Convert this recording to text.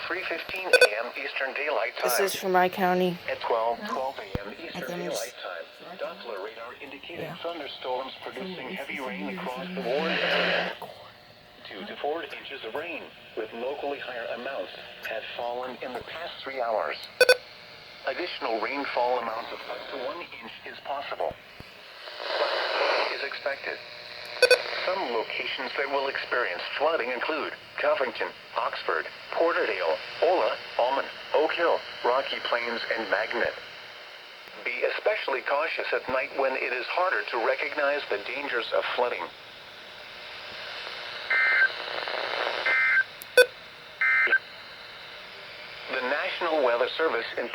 3:15 a.m. Eastern Daylight Time. This is for my county. At 12 a.m. Eastern think Daylight Time, Doppler radar indicated thunderstorms producing heavy rain across the board. 2 to 4 inches of rain, with locally higher amounts, had fallen in the past 3 hours. Additional rainfall amounts of up to 1 inch is possible. Is expected. Some locations that will experience flooding include Covington, Oxford, Porterdale, Ola, Almond, Oak Hill, Rocky Plains, and Magnet. Be especially cautious at night when it is harder to recognize the dangers of flooding. The National Weather Service in